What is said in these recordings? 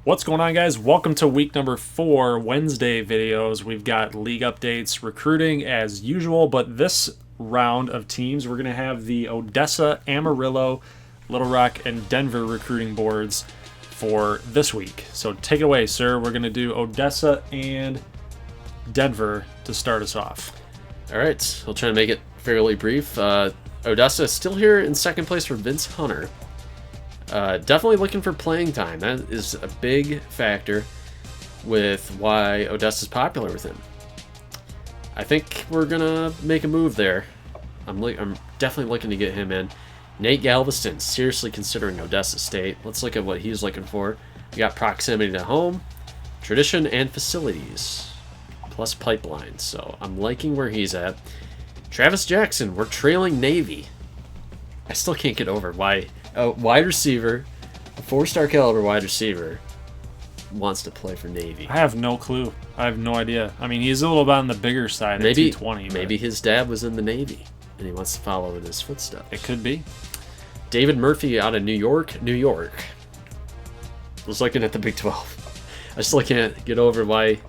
What's going on, guys? Welcome to week number 4 Wednesday videos. We've got league updates, recruiting as usual, but this round of teams we're going to have the Odessa, Amarillo, Little Rock, and Denver recruiting boards for this week. So take it away, sir. We're going to do Odessa and Denver to start us off. All right, I'll try to make it fairly brief. Odessa is still here in second place for Vince Hunter. Definitely looking for playing time. That is a big factor with why Odessa's popular with him. I think we're gonna make a move there. I'm definitely looking to get him in. Nate Galveston, seriously considering Odessa State. Let's look at what he's looking for. We got proximity to home, tradition, and facilities, plus pipeline. So I'm liking where he's at. Travis Jackson, we're trailing Navy. I still can't get over why a wide receiver, a 4-star caliber wide receiver, wants to play for Navy. I have no clue. I have no idea. I mean, he's a little bit on the bigger side at 220. Maybe his dad was in the Navy and he wants to follow in his footsteps. It could be. David Murphy out of New York, New York. I was looking at the Big 12. I still can't get over why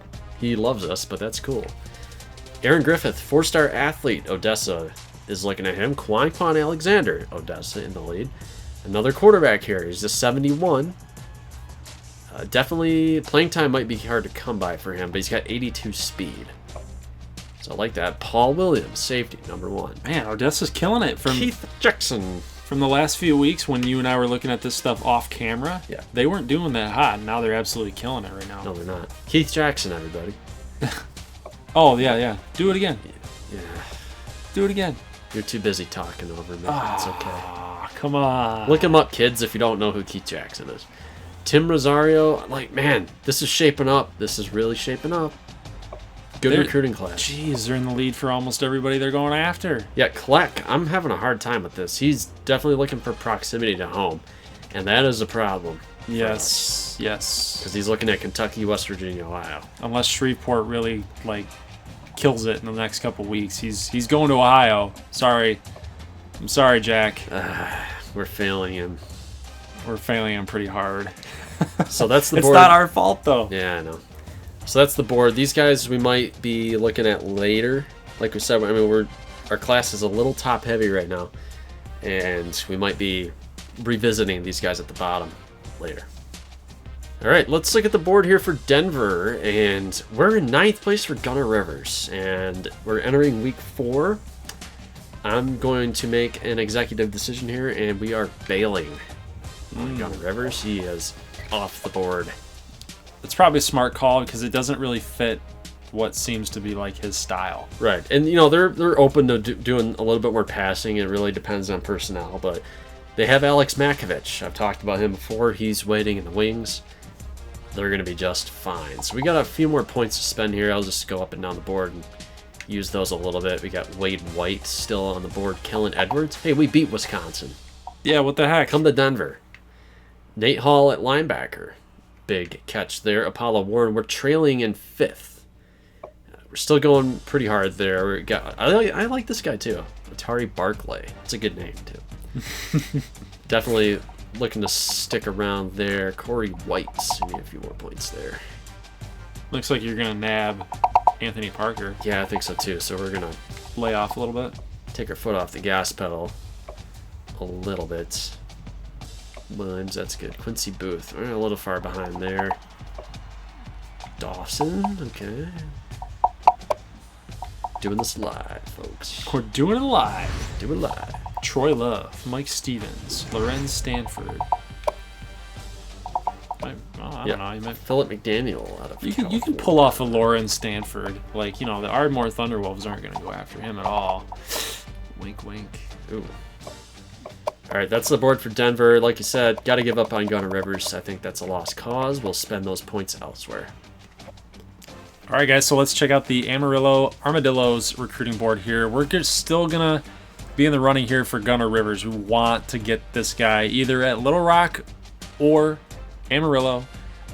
he loves us, but that's cool. Aaron Griffith, 4-star athlete, Odessa is looking at him. Quan Alexander, Odessa in the lead. Another quarterback here. He's a 71. Definitely playing time might be hard to come by for him, but he's got 82 speed. So I like that. Paul Williams, safety, number 1. Man, Odessa's killing it. From Keith Jackson. From the last few weeks when you and I were looking at this stuff off camera, yeah, they weren't doing that hot. Now they're absolutely killing it right now. No, they're not. Keith Jackson, everybody. Oh, yeah. Do it again. Yeah. Do it again. You're too busy talking over me. It's okay. Come on. Look him up, kids, if you don't know who Keith Jackson is. Tim Rosario, man, this is shaping up. This is really shaping up. Good recruiting class. Jeez, they're in the lead for almost everybody they're going after. Yeah, Kleck, I'm having a hard time with this. He's definitely looking for proximity to home, and that is a problem. Yes. Because he's looking at Kentucky, West Virginia, Ohio. Unless Shreveport really, kills it in the next couple weeks. He's going to Ohio. Sorry. I'm sorry, Jack. We're failing him. We're failing him pretty hard. So that's the it's board. It's not our fault, though. Yeah, I know. So that's the board. These guys we might be looking at later. Like we said, I mean, our class is a little top heavy right now, and we might be revisiting these guys at the bottom later. All right, let's look at the board here for Denver, and we're in 9th place for Gunnar Rivers, and we're entering week 4. I'm going to make an executive decision here, and we are bailing on Gunnar Rivers. He is off the board. It's probably a smart call because it doesn't really fit what seems to be his style. Right, and they're open to doing a little bit more passing. It really depends on personnel, but they have Alex Makovich. I've talked about him before. He's waiting in the wings. They're going to be just fine. So we got a few more points to spend here. I'll just go up and down the board and use those a little bit. We got Wade White still on the board. Kellen Edwards. Hey, we beat Wisconsin. Yeah, what the heck? Come to Denver. Nate Hall at linebacker. Big catch there. Apollo Warren. We're trailing in 5th. We're still going pretty hard there. I like this guy too. Atari Barclay. It's a good name too. Definitely looking to stick around there. Corey White. We need a few more points there. Looks like you're going to nab Anthony Parker. Yeah, I think so too. So we're going to lay off a little bit. Take our foot off the gas pedal a little bit. Williams, that's good. Quincy Booth, we're a little far behind there. Dawson, okay. Doing this live, folks. We're doing it live. Do it live. Troy Love, Mike Stevens, Lorenz Stanford. I don't know. You might Philip McDaniel out of you can pull off a Lorenz Stanford. The Ardmore Thunderwolves aren't going to go after him at all. Wink, wink. Ooh. All right, that's the board for Denver. Like you said, got to give up on Gunnar Rivers. I think that's a lost cause. We'll spend those points elsewhere. All right, guys, so let's check out the Amarillo Armadillos recruiting board here. We're still going to be in the running here for Gunnar Rivers. We want to get this guy either at Little Rock or Amarillo.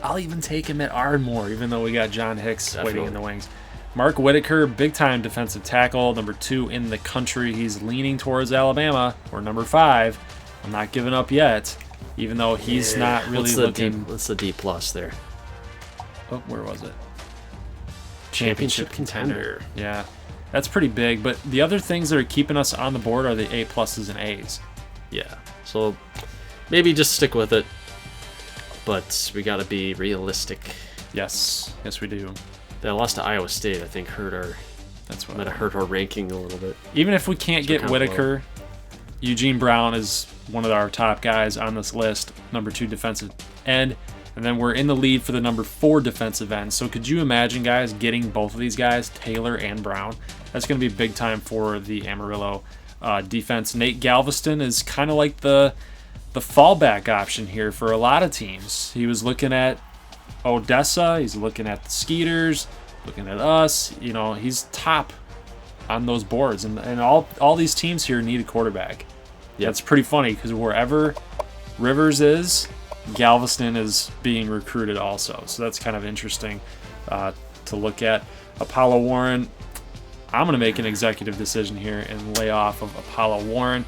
I'll even take him at Ardmore, even though we got John Hicks waiting in the wings. Mark Whitaker, big-time defensive tackle, number 2 in the country. He's leaning towards Alabama, or number 5. I'm not giving up yet. even though he's not really looking. What's the D plus there? Oh, where was it? Championship contender. Yeah, that's pretty big. But the other things that are keeping us on the board are the A pluses and A's. Yeah, so maybe just stick with it. But we got to be realistic. Yes, we do. That loss to Iowa State, I think, hurt our. That's what might have hurt our ranking a little bit. Even if we can't get Whitaker, Eugene Brown is one of our top guys on this list, number 2 defensive end, and then we're in the lead for the number 4 defensive end. So could you imagine, guys, getting both of these guys, Taylor and Brown? That's going to be big time for the Amarillo defense. Nate Galveston is kind of like the fallback option here for a lot of teams. He was looking at Odessa, he's looking at the Skeeters, looking at us. You know, he's top on those boards, and all these teams here need a quarterback. Yep. That's pretty funny because wherever Rivers is, Galveston is being recruited also. So that's kind of interesting to look at. Apollo Warren, I'm going to make an executive decision here and lay off of Apollo Warren.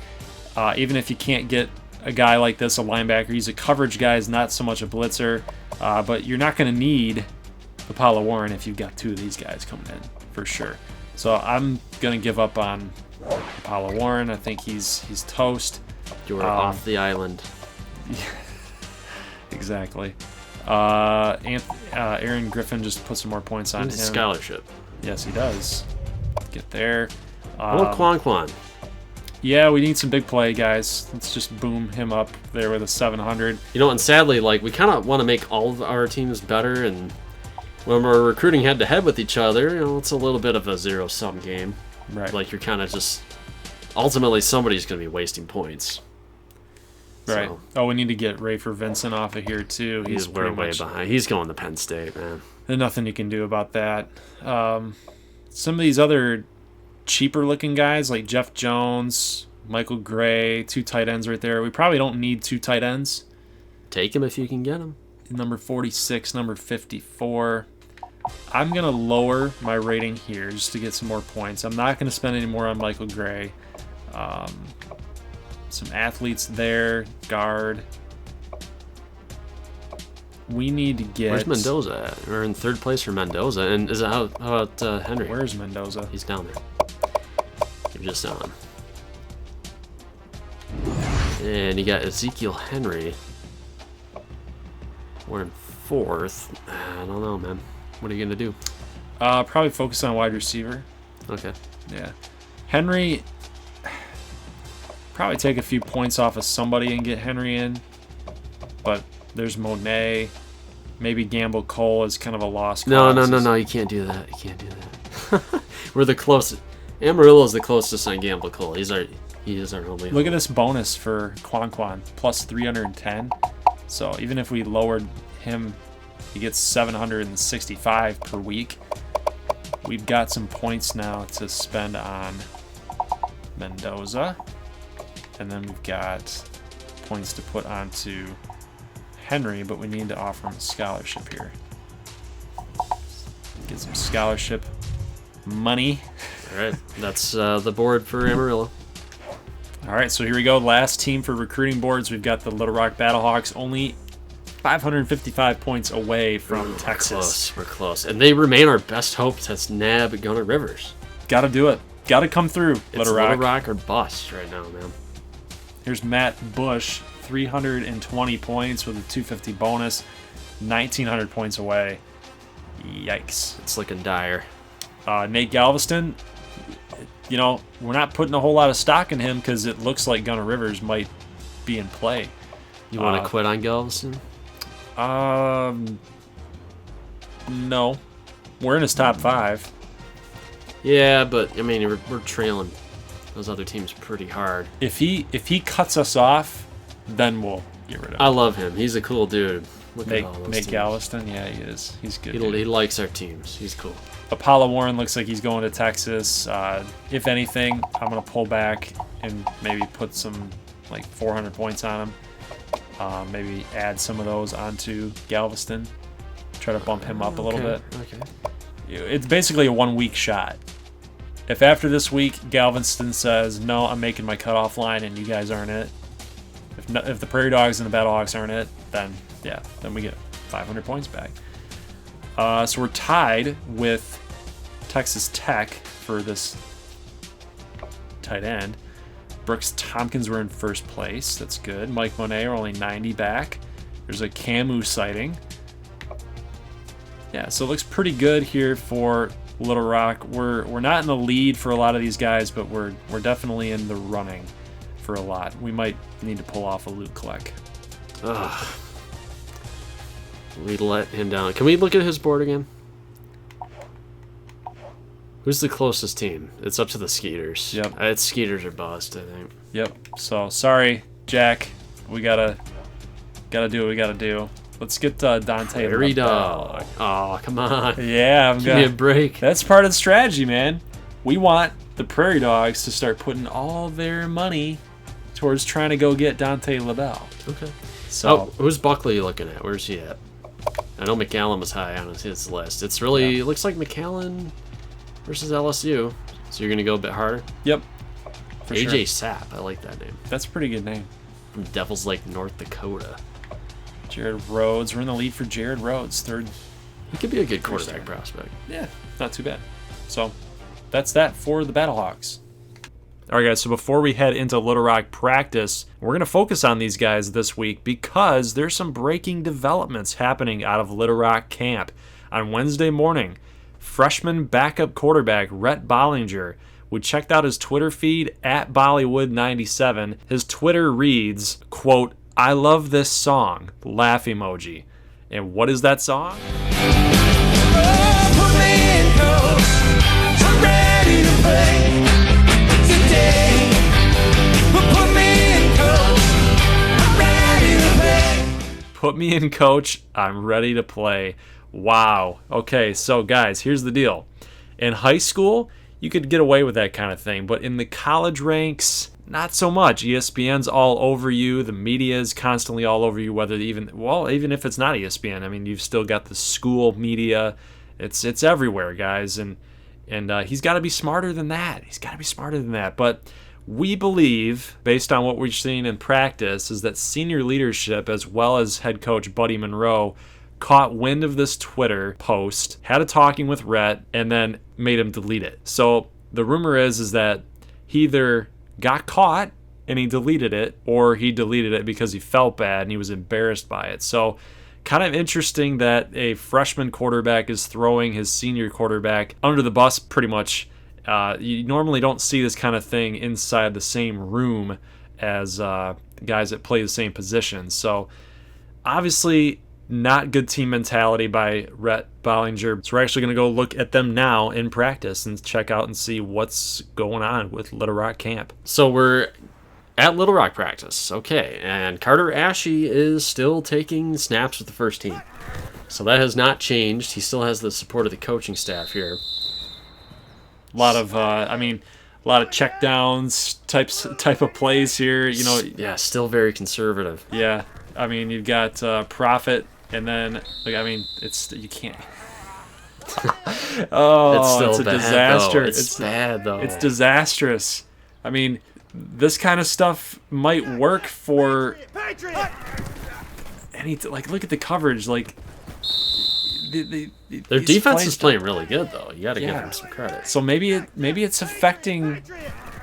Even if you can't get a guy like this, a linebacker, he's a coverage guy, he's not so much a blitzer, but you're not going to need Apollo Warren if you've got 2 of these guys coming in, for sure. So I'm going to give up on Apollo Warren. I think he's toast. You're off the island. Exactly. Aaron Griffin just put some more points on him. Scholarship. Yes, he does. Get there. Quan. Yeah, we need some big play, guys. Let's just boom him up there with a 700. You know, and sadly, like, we kind of want to make all of our teams better, and when we're recruiting head-to-head with each other, you know, it's a little bit of a zero-sum game. Right. Like, you're kind of just... Ultimately, somebody's going to be wasting points. Right. So, Oh, we need to get Rayford Vincent off of here, too. He's way behind. He's going to Penn State, man. There's nothing you can do about that. Some of these other cheaper-looking guys, like Jeff Jones, Michael Gray, 2 tight ends right there. We probably don't need 2 tight ends. Take him if you can get him. Number 46, number 54. I'm going to lower my rating here just to get some more points. I'm not going to spend any more on Michael Gray. Some athletes there, guard. We need to get... Where's Mendoza at? We're in 3rd place for Mendoza. And is it how about Henry? Where's Mendoza? He's down there. You're just on. And you got Ezekiel Henry. We're in 4th. I don't know, man. What are you going to do? Probably focus on wide receiver. Okay. Yeah. Henry... Probably take a few points off of somebody and get Henry in. But there's Monet. Maybe Gamble Cole is kind of a lost cause. No. You can't do that. You can't do that. We're the closest. Amarillo is the closest on Gamble Cole. He is our only. Look at this bonus for Quan. Plus 310. So even if we lowered him, he gets 765 per week. We've got some points now to spend on Mendoza. And then we've got points to put onto Henry, but we need to offer him a scholarship here. Get some scholarship money. All right, that's the board for Amarillo. All right, so here we go. Last team for recruiting boards. We've got the Little Rock Battlehawks, only 555 points away from Texas. We're close. And they remain our best hope to nab Gunnar Rivers. Got to do it. Got to come through, Little Rock. Little Rock or bust right now, man. Here's Matt Bush, 320 points with a 250 bonus, 1,900 points away. Yikes. It's looking dire. Nate Galveston, you know, we're not putting a whole lot of stock in him because it looks like Gunnar Rivers might be in play. You want to quit on Galveston? No. We're in his top 5. Yeah, but, I mean, we're trailing those other teams pretty hard. If he cuts us off, then we'll get rid of him. I love him. He's a cool dude. Nate Galveston, yeah, he is. He's good. He likes our teams. He's cool. Apollo Warren looks like he's going to Texas. If anything, I'm going to pull back and maybe put some, like, 400 points on him. Maybe add some of those onto Galveston. Try to bump him up a little bit. Okay. It's basically a 1-week shot. If after this week Galveston says, no, I'm making my cutoff line and you guys aren't it, If the Prairie Dogs and the Battlehawks aren't it, then yeah, then we get 500 points back. So we're tied with Texas Tech for this tight end. Brooks Tompkins were in first place. That's good. Mike Monet are only 90 back. There's a Camus sighting. Yeah, so it looks pretty good here for Little Rock. We're not in the lead for a lot of these guys, but we're definitely in the running for a lot. We might need to pull off a loot collect. Ugh. We let him down. Can we look at his board again? Who's the closest team? It's up to the Skeeters. Yep. It's Skeeters or bust, I think. Yep. So sorry, Jack. We gotta do what we gotta do. Let's get Dante. Prairie Dog. Oh, come on. Yeah, Give me a break. That's part of the strategy, man. We want the Prairie Dogs to start putting all their money towards trying to go get Dante LaBelle. Okay. So who's Buckley looking at? Where's he at? I know McAllen was high on his list. It's really it looks like McAllen versus LSU. So you're gonna go a bit harder. Yep. For AJ Sapp. I like that name. That's a pretty good name. From Devils Lake, North Dakota. Jared Rhodes. We're in the lead for Jared Rhodes. Third. He could be a good quarterback prospect. Yeah, not too bad. So that's that for the Battlehawks. All right, guys, so before we head into Little Rock practice, we're going to focus on these guys this week because there's some breaking developments happening out of Little Rock camp. On Wednesday morning, freshman backup quarterback Rhett Bollinger, we checked out his Twitter feed at Bollywood97. His Twitter reads, quote, "I love this song," laugh emoji. And what is that song? Put me in coach. I'm ready to play today. Put me in coach. I'm ready to play. Put me in, coach. I'm ready to play. Wow. Okay, so guys, here's the deal. In high school, you could get away with that kind of thing, but in the college ranks, not so much. ESPN's all over you. The media is constantly all over you, even if it's not ESPN. I mean, you've still got the school media. It's everywhere, guys. And he's got to be smarter than that. But we believe, based on what we've seen in practice, is that senior leadership, as well as head coach Buddy Monroe, caught wind of this Twitter post, had a talking with Rhett, and then made him delete it. So the rumor is that he either got caught and he deleted it, or he deleted it because he felt bad and he was embarrassed by it. So kind of interesting that a freshman quarterback is throwing his senior quarterback under the bus pretty much. You normally don't see this kind of thing inside the same room as guys that play the same position. So obviously not good team mentality by Rhett Bollinger. So we're actually going to go look at them now in practice and check out and see what's going on with Little Rock camp. So we're at Little Rock practice. Okay, and Carter Ashe is still taking snaps with the first team. So that has not changed. He still has the support of the coaching staff here. A lot of check downs type of plays here. Yeah, still very conservative. Yeah, I mean, you've got Profit, and then you can't. It's a disaster. It's bad though. It's disastrous. I mean, this kind of stuff might work for any. Look at the coverage. Their defense is playing really good though. You got to give them some credit. So maybe it's affecting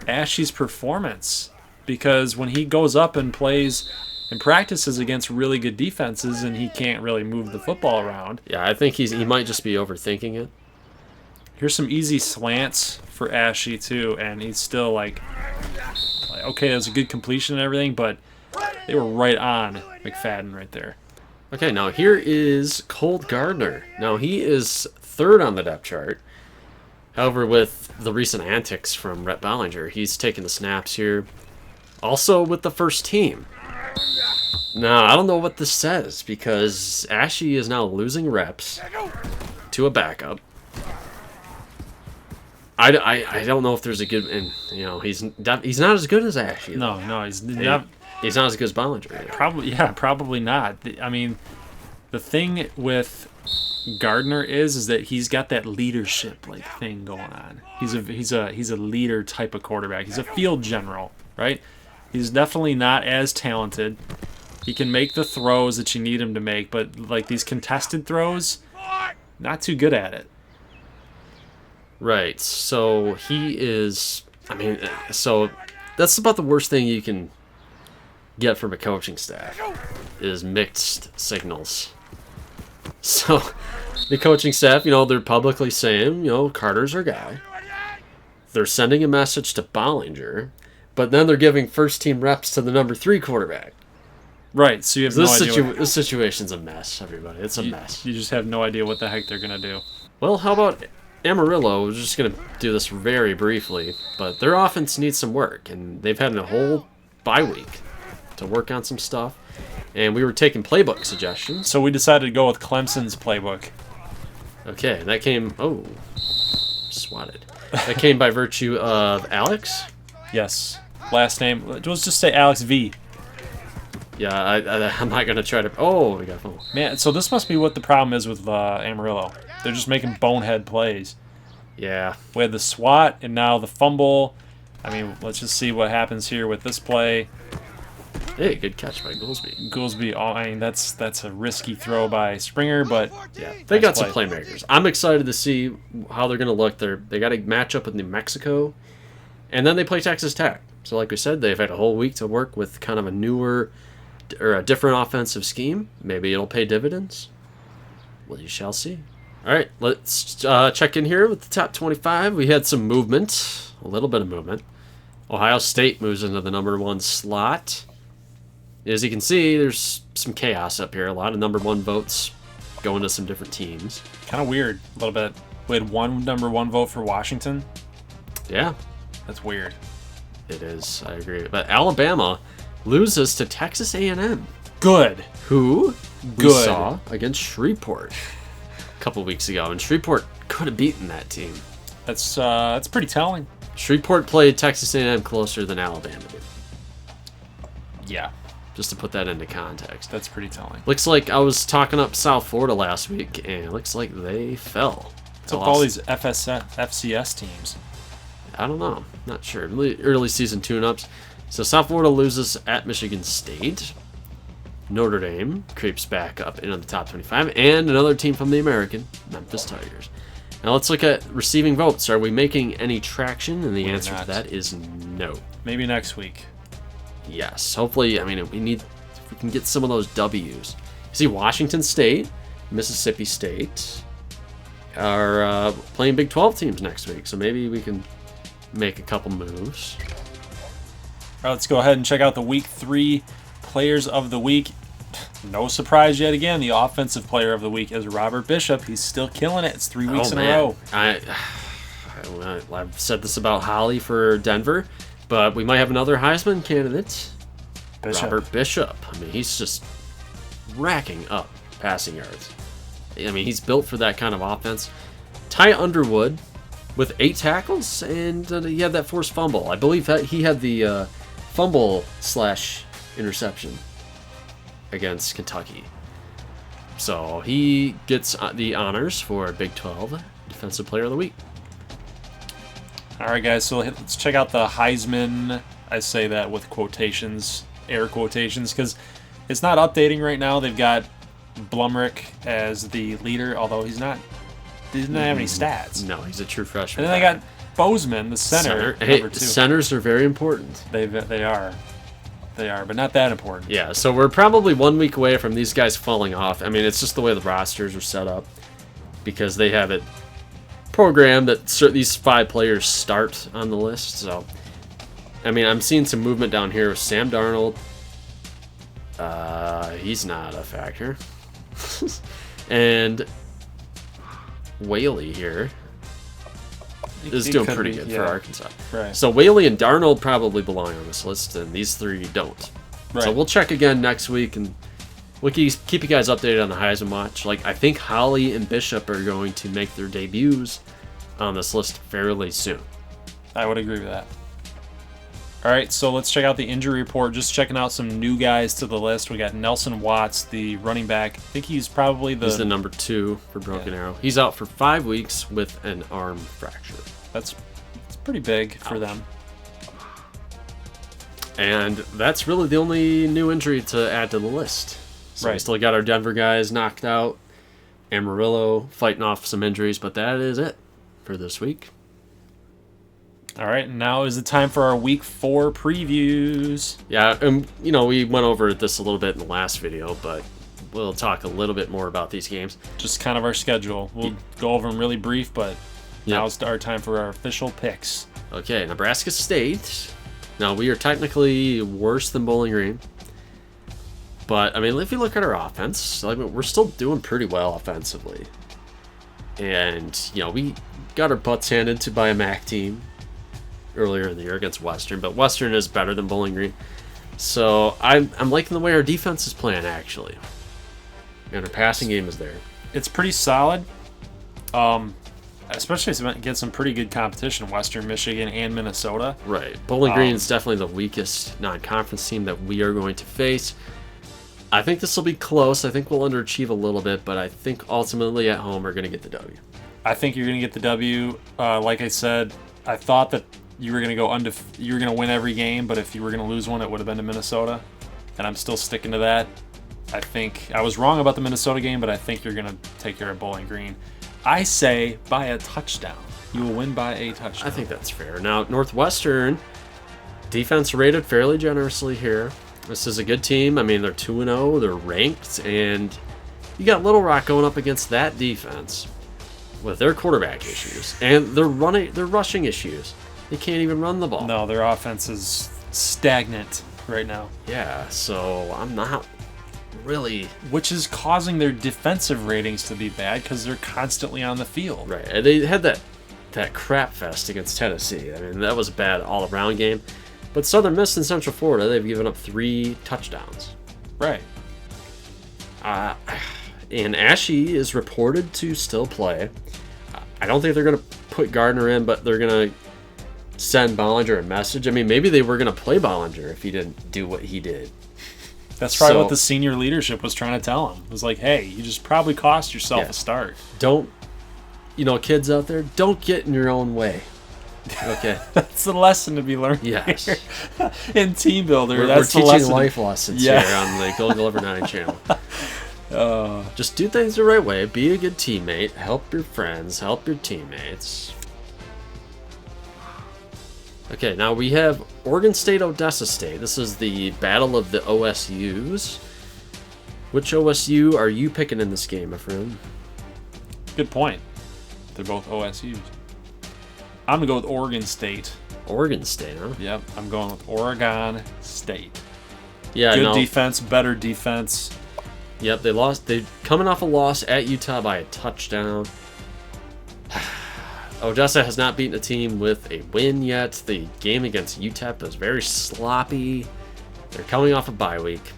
Ashe's performance, because when he goes up and plays and practices against really good defenses and he can't really move the football around. Yeah, I think he might just be overthinking it. Here's some easy slants for Ashe too, and he's still like okay, that was a good completion and everything, but they were right on McFadden right there. Okay, now here is Colt Gardner. Now he is third on the depth chart. However, with the recent antics from Rhett Bollinger, he's taking the snaps here. Also with the first team. Now, I don't know what this says, because Ashe is now losing reps to a backup. I don't know if there's a good, and he's not as good as Ashe. No, he's not. He's not as good as Bollinger. Yeah. Probably not. I mean, the thing with Gardner is that he's got that leadership thing going on. He's a leader type of quarterback. He's a field general, right? He's definitely not as talented. He can make the throws that you need him to make, but like these contested throws, not too good at it. Right. So he is. I mean, so that's about the worst thing you can get from a coaching staff is mixed signals. So the coaching staff, they're publicly saying, Carter's our guy. They're sending a message to Bollinger, but then they're giving first team reps to the number 3 quarterback. Right, so you have no idea. This situation's a mess, everybody. It's a mess. You just have no idea what the heck they're going to do. Well, how about Amarillo? We're just going to do this very briefly, but their offense needs some work, and they've had a whole bye week to work on some stuff. And we were taking playbook suggestions. So we decided to go with Clemson's playbook. Okay, that came... Oh, swatted. That came by virtue of Alex? Yes. Last name. Let's just say Alex V. Yeah, I'm not going to try to... Oh, we got a fumble. Man, so this must be what the problem is with Amarillo. They're just making bonehead plays. Yeah. We had the swat and now the fumble. I mean, let's just see what happens here with this play. Hey, good catch by Goolsby. Goolsby, I mean, that's a risky throw by Springer, but yeah, they got some playmakers. I'm excited to see how they're going to look. They got a matchup with New Mexico, and then they play Texas Tech. So like we said, they've had a whole week to work with kind of a newer or a different offensive scheme. Maybe it'll pay dividends. Well, you shall see. All right, let's check in here with the top 25. We had some movement, a little bit of movement. Ohio State moves into the number 1 slot. As you can see, there's some chaos up here. A lot of number 1 votes going to some different teams. Kind of weird, a little bit. We had one number 1 vote for Washington. Yeah. That's weird. It is, I agree. But Alabama loses to Texas A&M. Good. Who we Good. saw against Shreveport a couple weeks ago. And Shreveport could have beaten that team. That's pretty telling. Shreveport played Texas A&M closer than Alabama did. Yeah. Just to put that into context. That's pretty telling. Looks like I was talking up South Florida last week, and it looks like they fell. What's up with all these FCS teams? I don't know. Not sure. Early season tune-ups. So South Florida loses at Michigan State. Notre Dame creeps back up into the top 25. And another team from the American, Memphis Tigers. Now let's look at receiving votes. Are we making any traction? And the answer to that is no. Maybe next week. Yes. Hopefully, I mean, if we can get some of those W's. See, Washington State, Mississippi State are playing Big 12 teams next week, so maybe we can make a couple moves. All right, let's go ahead and check out the Week 3 Players of the Week. No surprise yet again, the Offensive Player of the Week is Robert Bishop. He's still killing it. It's 3 weeks in a row. I've said this about Holly for Denver, but we might have another Heisman candidate. Robert Bishop. I mean, he's just racking up passing yards. I mean, he's built for that kind of offense. Ty Underwood with 8 tackles, and he had that forced fumble. I believe that he had the fumble/interception against Kentucky. So he gets the honors for Big 12 Defensive Player of the Week. All right, guys, so let's check out the Heisman. I say that with quotations, air quotations, because it's not updating right now. They've got Blumrick as the leader, although he doesn't have any stats. No, he's a true freshman. And then they got Bozeman, the center. Hey, number 2. Centers are very important. They are, but not that important. Yeah, so we're probably 1 week away from these guys falling off. I mean, it's just the way the rosters are set up because they have it programmed that these 5 players start on the list. So, I mean, I'm seeing some movement down here with Sam Darnold. He's not a factor. And Whaley here is doing pretty good for Arkansas. Right. So Whaley and Darnold probably belong on this list, and these 3 don't. Right. So we'll check again next week, and we'll keep you guys updated on the Heisman watch. Like, I think Holly and Bishop are going to make their debuts on this list fairly soon. I would agree with that. All right, so let's check out the injury report. Just checking out some new guys to the list. We got Nelson Watts, the running back. I think he's probably He's the number 2 for Broken Arrow. He's out for 5 weeks with an arm fracture. It's pretty big for them. And that's really the only new injury to add to the list. So we Right. still got our Denver guys knocked out. Amarillo fighting off some injuries, but that is it for this week. All right, now is the time for our Week 4 previews. Yeah, we went over this a little bit in the last video, but we'll talk a little bit more about these games. Just kind of our schedule. We'll go over them really brief, but now it's our time for our official picks. Okay, Nebraska State. Now, we are technically worse than Bowling Green. But, I mean, if you look at our offense, we're still doing pretty well offensively. And, we got our butts handed to by a MAC team earlier in the year against Western. But Western is better than Bowling Green. So, I'm liking the way our defense is playing, actually. And our passing game is there. It's pretty solid. Especially against some pretty good competition, Western Michigan and Minnesota. Right. Bowling Green is definitely the weakest non-conference team that we are going to face. I think this will be close. I think we'll underachieve a little bit, but I think ultimately at home we're going to get the W. I think you're going to get the W. Like I said, I thought that you were going to go you were going to win every game, but if you were going to lose one, it would have been to Minnesota, and I'm still sticking to that. I think I was wrong about the Minnesota game, but I think you're going to take care of Bowling Green. I say by a touchdown. You will win by a touchdown. I think that's fair. Now, Northwestern, defense rated fairly generously here. This is a good team. I mean, they're 2-0. They're ranked. And you got Little Rock going up against that defense with their quarterback issues. And their rushing issues. They can't even run the ball. No, their offense is stagnant right now. Yeah, so I'm not really... Which is causing their defensive ratings to be bad because they're constantly on the field. Right. And they had that crap fest against Tennessee. I mean, that was a bad all-around game. But Southern Miss and Central Florida, they've given up 3 touchdowns. Right. And Ashe is reported to still play. I don't think they're going to put Gardner in, but they're going to send Bollinger a message. I mean, maybe they were going to play Bollinger if he didn't do what he did. That's probably what the senior leadership was trying to tell him. It was like, hey, you just probably cost yourself a start. Don't, kids out there, don't get in your own way. Okay. That's the lesson to be learned Yes. here. In Team Builder. We're That's the teaching lesson. life lessons here on the Go Glover 9 channel. Just do things the right way. Be a good teammate. Help your friends. Help your teammates. Okay, now we have Oregon State, Odessa State. This is the battle of the OSUs. Which OSU are you picking in this game, my friend? Good point. They're both OSUs. I'm going to go with Oregon State. Oregon State, huh? Yep, I'm going with Oregon State. Yeah, Good defense, better defense. Yep, they lost. They coming off a loss at Utah by a touchdown. Odessa has not beaten a team with a win yet. The game against UTEP was very sloppy. They're coming off a bye week.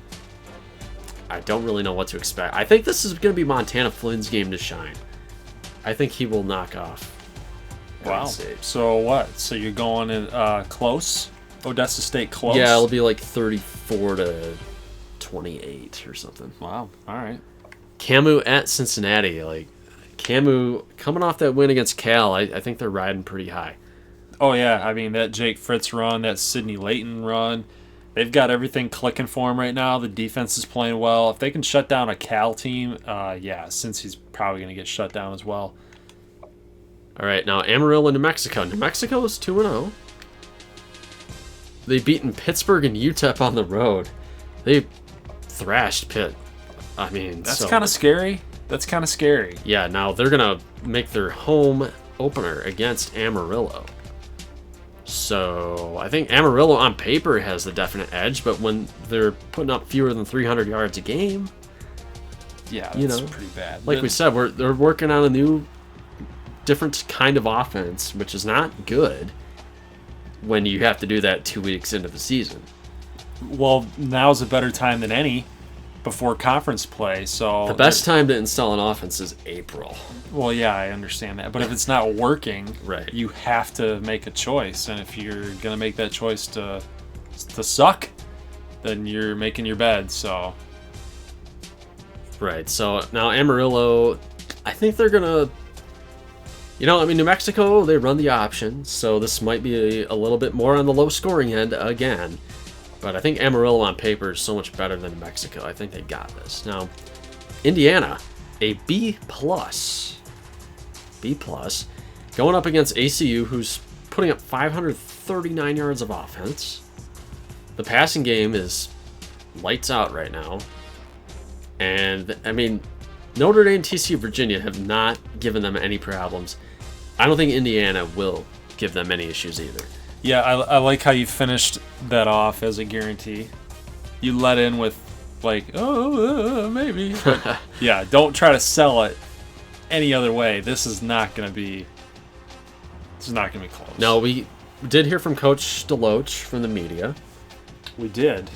I don't really know what to expect. I think this is going to be Montana Flynn's game to shine. I think he will knock off. Wow. So what? So you're going in close? Odessa State close? Yeah, it'll be like 34-28 or something. Wow. All right. Camu at Cincinnati. Camu coming off that win against Cal, I think they're riding pretty high. Oh, yeah. I mean, that Jake Fritz run, that Sidney Layton run, they've got everything clicking for them right now. The defense is playing well. If they can shut down a Cal team, since he's probably going to get shut down as well. All right, now Amarillo, New Mexico. New Mexico is 2-0. They've beaten Pittsburgh and UTEP on the road. They thrashed Pitt. I mean, that's kind of scary. That's kind of scary. Yeah, now they're going to make their home opener against Amarillo. So I think Amarillo on paper has the definite edge, but when they're putting up fewer than 300 yards a game, yeah, that's pretty bad. Like we said, they're working on a new, different kind of offense, which is not good when you have to do that 2 weeks into the season. Well, now's a better time than any before conference play. So the best time to install an offense is April. Well, yeah, I understand that. But if it's not working, right, you have to make a choice. And if you're going to make that choice to suck, then you're making your bed. So right. So now Amarillo, I think they're going to, New Mexico, they run the option. So this might be a little bit more on the low scoring end again. But I think Amarillo on paper is so much better than New Mexico. I think they got this. Now, Indiana, a B+. B+. Going up against ACU, who's putting up 539 yards of offense. The passing game is lights out right now. And, I mean, Notre Dame, TCU, Virginia have not given them any problems. I don't think Indiana will give them any issues either. Yeah, I like how you finished that off as a guarantee. You let in with, like, maybe. But yeah, don't try to sell it any other way. This is not going to be close. No, we did hear from Coach Deloach from the media. We did.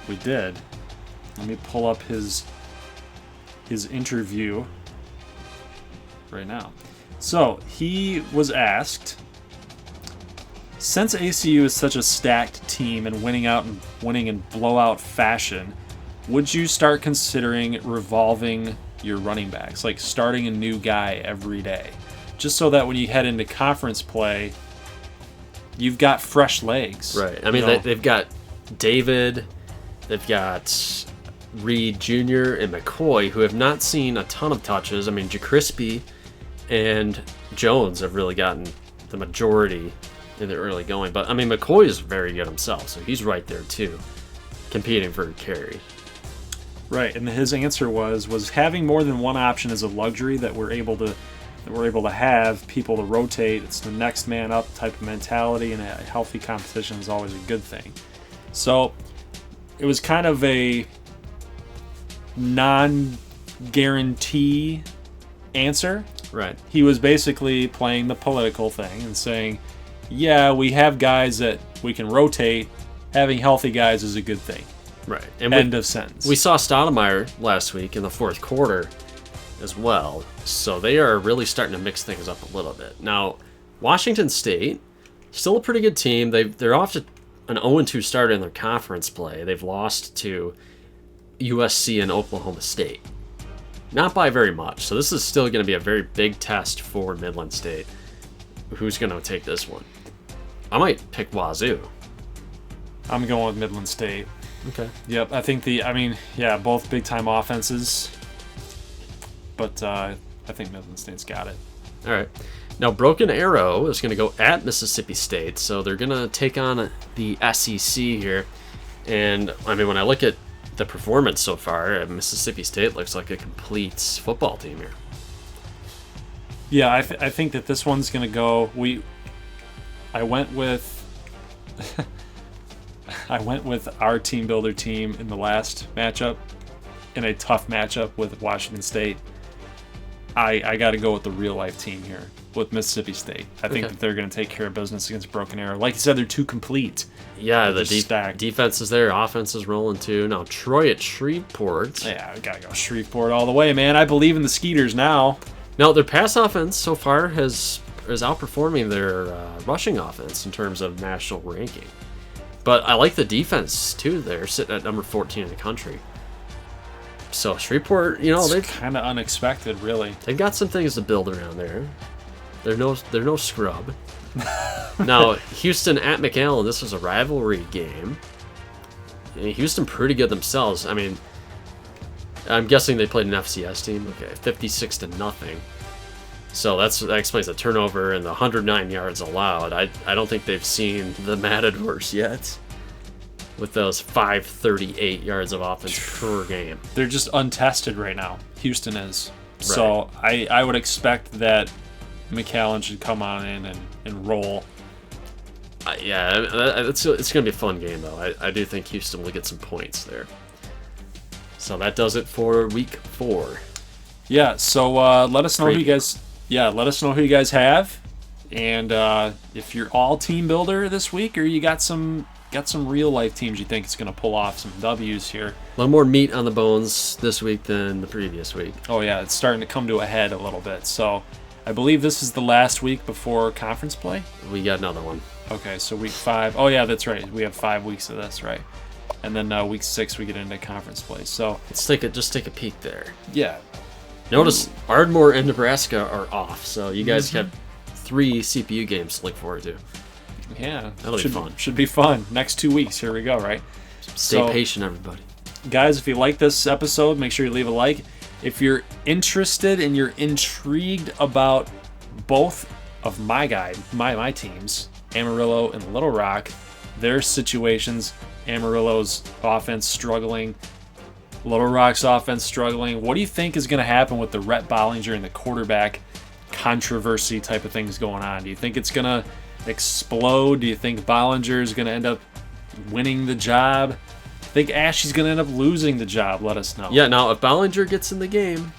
Let me pull up his interview right now. So, he was asked, since ACU is such a stacked team and winning in blowout fashion, would you start considering revolving your running backs, like starting a new guy every day, just so that when you head into conference play, you've got fresh legs? Right. I mean, they've got David, they've got Reed Jr. and McCoy, who have not seen a ton of touches. I mean, JaCrispy and Jones have really gotten the majority in the early going. But, I mean, McCoy is very good himself, so he's right there, too, competing for carry. Right, and his answer was having more than one option is a luxury that we're able to have people to rotate. It's the next man up type of mentality, and a healthy competition is always a good thing. So it was kind of a non-guarantee answer. Right. He was basically playing the political thing and saying, yeah, we have guys that we can rotate. Having healthy guys is a good thing. Right. And End of sentence. We saw Stoudemire last week in the fourth quarter as well. So they are really starting to mix things up a little bit. Now, Washington State, still a pretty good team. They're off to an 0-2 start in their conference play. They've lost to USC and Oklahoma State. Not by very much. So this is still going to be a very big test for Midland State. Who's going to take this one? I might pick Wazoo. I'm going with Midland State. Okay. Yep, I think both big-time offenses. But I think Midland State's got it. All right. Now, Broken Arrow is going to go at Mississippi State, so they're going to take on the SEC here. And, I mean, when I look at the performance so far, Mississippi State looks like a complete football team here. Yeah, I think that this one's going to go... I went with... our team builder team in the last matchup, in a tough matchup with Washington State. I got to go with the real life team here with Mississippi State. I think that they're going to take care of business against Broken Arrow. Like you said, they're too complete. Yeah, the stacked. Defense is there, offense is rolling too. Now Troy at Shreveport. Yeah, we got to go Shreveport all the way, man. I believe in the Skeeters now. Now their pass offense so far is outperforming their rushing offense in terms of national ranking. But I like the defense too. They're sitting at number 14 in the country. So Shreveport, they've kind of unexpected, really. They've got some things to build around there. They're no scrub. Now Houston at McAllen. This was a rivalry game. Houston pretty good themselves. I mean, I'm guessing they played an FCS team. Okay, 56-0. So that explains the turnover and the 109 yards allowed. I don't think they've seen the Matadors yet with those 538 yards of offense per game. They're just untested right now. Houston is. Right. So I would expect that McAllen should come on in and roll. It's going to be a fun game, though. I do think Houston will get some points there. So that does it for week 4. Yeah, so let us know who you guys... Yeah, let us know who you guys have, and if you're all team builder this week, or you got some real life teams you think it's going to pull off some W's here. A little more meat on the bones this week than the previous week. Oh yeah, it's starting to come to a head a little bit. So I believe this is the last week before conference play. We got another one. Okay, so week 5. Oh yeah, that's right. We have 5 weeks of this, right? And then week 6 we get into conference play. So let's just take a peek there. Yeah. Notice Ardmore and Nebraska are off, so you guys have 3 CPU games to look forward to. Yeah, That'll be fun. Should be fun. Next 2 weeks, here we go, right? Stay patient, everybody. Guys, if you like this episode, make sure you leave a like. If you're interested and you're intrigued about both of my teams, Amarillo and Little Rock, their situations, Amarillo's offense struggling, Little Rock's offense struggling. What do you think is going to happen with the Rhett Bollinger and the quarterback controversy type of things going on? Do you think it's going to explode? Do you think Bollinger is going to end up winning the job? I think Ashley's going to end up losing the job. Let us know. Yeah, now if Bollinger gets in the game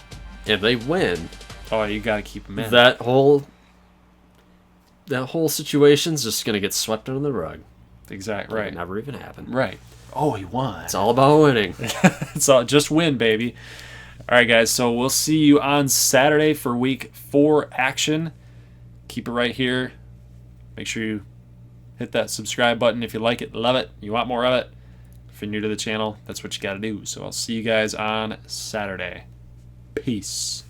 and they win, oh, you got to keep him in. That whole situation's just going to get swept under the rug. Exactly. Right. It'll never even happen. Right. Oh, he won. It's all about winning. It's all just win, baby. All right, guys. So we'll see you on Saturday for week 4 action. Keep it right here. Make sure you hit that subscribe button if you like it, love it, you want more of it. If you're new to the channel, that's what you got to do. So I'll see you guys on Saturday. Peace.